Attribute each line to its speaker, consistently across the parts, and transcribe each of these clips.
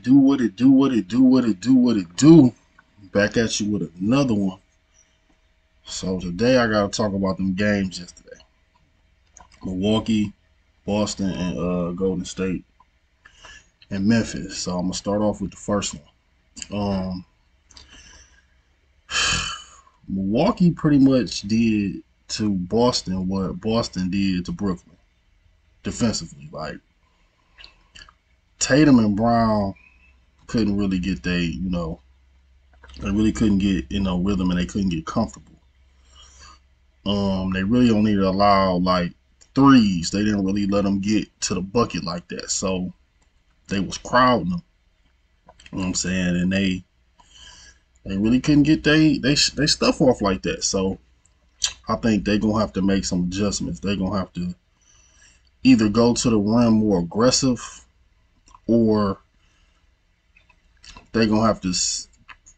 Speaker 1: Do what it do, what it do, what it do, what it do. Back at you with another one. So today I gotta talk about them games yesterday. Milwaukee, Boston, and Golden State and Memphis. So I'm gonna start off with the first one. Um Milwaukee pretty much did to Boston what Boston did to Brooklyn defensively. Like Tatum and Brown couldn't really get they really couldn't get rhythm and they couldn't get comfortable. They really only allow like threes. They didn't really let them get to the bucket like that. So they was crowding them. You know what I'm saying? And they really couldn't get they stuff off like that. So I think they're gonna have to make some adjustments. They're gonna have to either go to the rim more aggressive, or they're gonna have to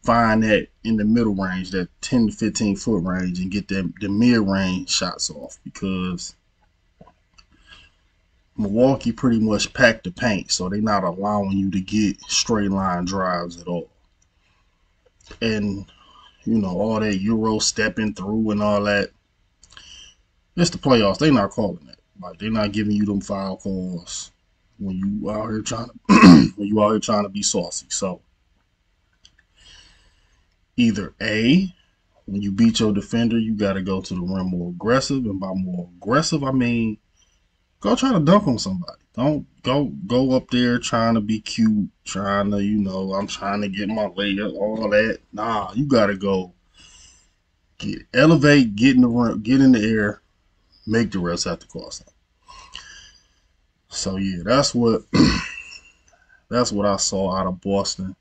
Speaker 1: find that in the middle range, that 10 to 15 foot range, and get them the mid range shots off, because Milwaukee pretty much packed the paint, so they're not allowing you to get straight line drives at all. And all that Euro stepping through and all that. It's the playoffs. They not calling that. Like, they're not giving you them foul calls when you out here trying to be saucy. So either A, when you beat your defender, you got to go to the rim more aggressive, and by more aggressive I mean go try to dunk on somebody. Don't go up there trying to be cute, trying to I'm trying to get my layup, all that. Nah, you got to go elevate, get in the rim, get in the air, make the rest have to cross out. So yeah, that's what that's what I saw out of Boston.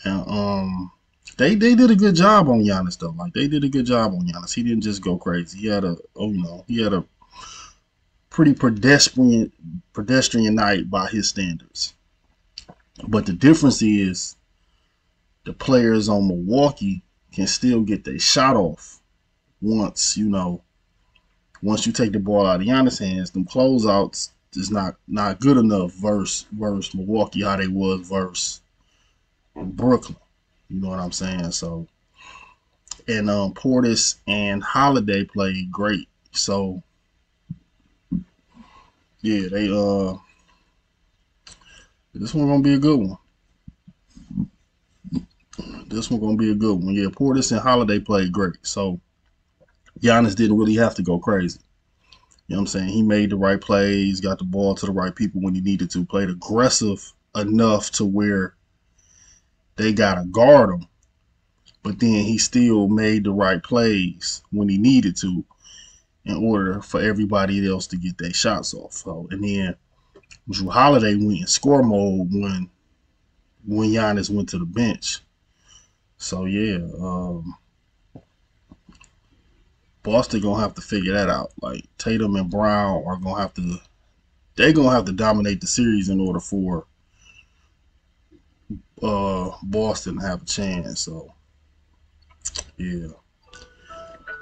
Speaker 1: And they did a good job on Giannis though. Like, they did a good job on Giannis. He didn't just go crazy. He had a pretty pedestrian night by his standards. But the difference is the players on Milwaukee can still get their shot off once you take the ball out of Giannis' hands. Them closeouts is not good enough versus Milwaukee, how they was versus Brooklyn. You know what I'm saying? So, and Portis and Holiday played great. So yeah, this one gonna be a good one. This one gonna be a good one. Yeah, Portis and Holiday played great. So Giannis didn't really have to go crazy. You know what I'm saying? He made the right plays, got the ball to the right people when he needed to, played aggressive enough to where they gotta guard him, but then he still made the right plays when he needed to in order for everybody else to get their shots off. So, and then Drew Holiday went in score mode when Giannis went to the bench. So yeah, Boston gonna have to figure that out. Like, Tatum and Brown are gonna have to dominate the series in order for Boston to have a chance. So yeah,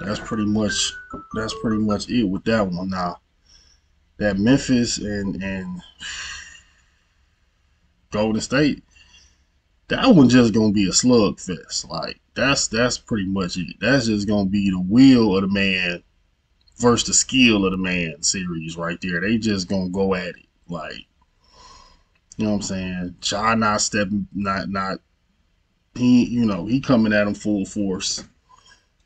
Speaker 1: that's pretty much it with that one. Now that Memphis and Golden State, that one just gonna be a slugfest. Like, that's pretty much it. That's just gonna be the will of the man versus the skill of the man series right there. They just gonna go at it. Like, you know what I'm saying? Ja not stepping, not he coming at him full force.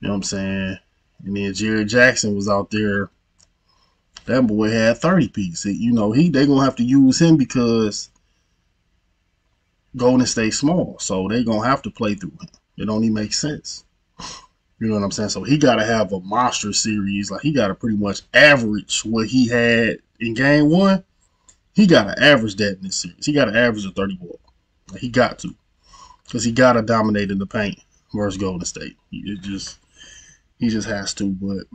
Speaker 1: You know what I'm saying? And then Jerry Jackson was out there. That boy had 30 piece. They gonna have to use him because Golden State small, so they gonna have to play through him. It only makes sense. You know what I'm saying? So he gotta have a monster series. Like, he gotta pretty much average what he had in game one. He gotta average that in this series. He gotta average a 30 ball. Like, he got to, because he gotta dominate in the paint versus Golden State. He just has to. But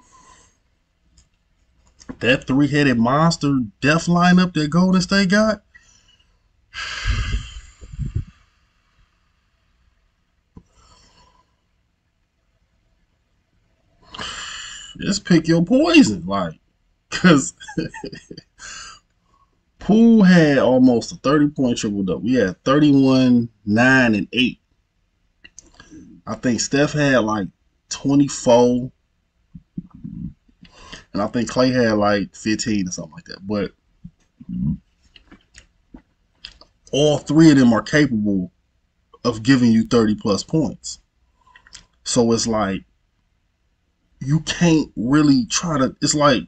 Speaker 1: that three-headed monster death lineup that Golden State got, just pick your poison. Like, because Poole had almost a 30-point triple double. We had 31, 9, and 8. I think Steph had like 24, and I think Clay had like 15 or something like that. But all three of them are capable of giving you 30 plus points. So it's like you can't really try to. It's like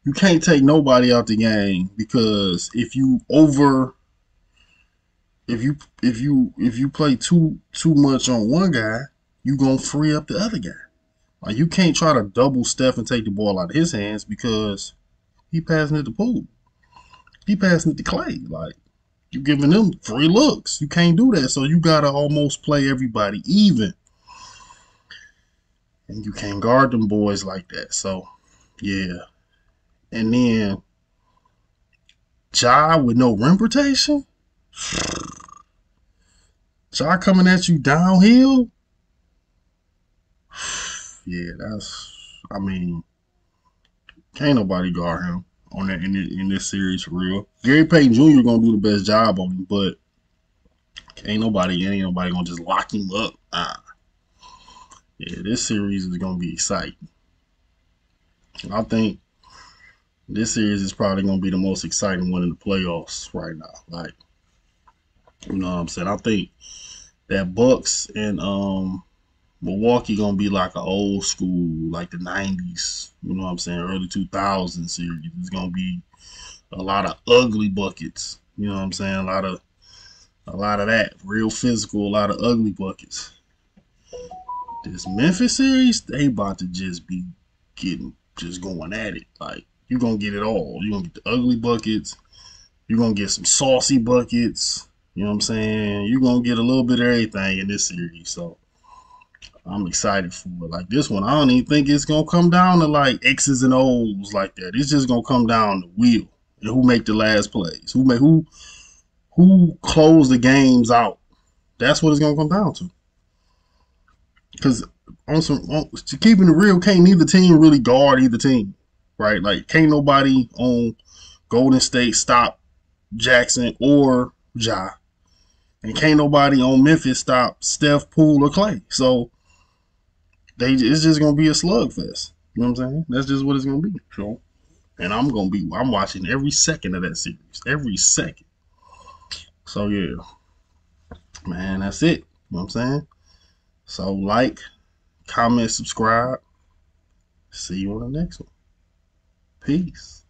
Speaker 1: you can't take nobody out the game, because if you play too much on one guy, you gonna free up the other guy. Like, you can't try to double Steph and take the ball out of his hands, because he passing it to Poole. He passing it to Clay. Like, you giving them free looks. You can't do that. So you gotta almost play everybody even. And you can't guard them boys like that. So yeah. And then Ja with no rim protection. Ja coming at you downhill. Yeah, I mean, can't nobody guard him on that in this series for real. Gary Payton Jr. gonna do the best job on him, but ain't nobody gonna just lock him up. Yeah, this series is gonna be exciting. I think this series is probably gonna be the most exciting one in the playoffs right now. Like, you know what I'm saying? I think that Bucks and Milwaukee gonna be like an old school, like the '90s. You know what I'm saying? Early 2000s series. It's gonna be a lot of ugly buckets. You know what I'm saying? A lot of that real physical. A lot of ugly buckets. This Memphis series, they about to just be going at it. Like, you're gonna get it all. You're gonna get the ugly buckets. You're gonna get some saucy buckets. You know what I'm saying? You're gonna get a little bit of everything in this series. So I'm excited for it. Like, this one, I don't even think it's gonna come down to like X's and O's like that. It's just gonna come down to will and who make the last plays. Who close the games out. That's what it's gonna come down to. Because keeping it real, can't neither team really guard either team, right? Like, can't nobody on Golden State stop Jackson or Ja, and can't nobody on Memphis stop Steph, Poole, or Clay. So it's just gonna be a slugfest. You know what I'm saying? That's just what it's gonna be. So, and I'm watching every second of that series, every second. So yeah, man, that's it. You know what I'm saying? So like, comment, subscribe. See you on the next one. Peace.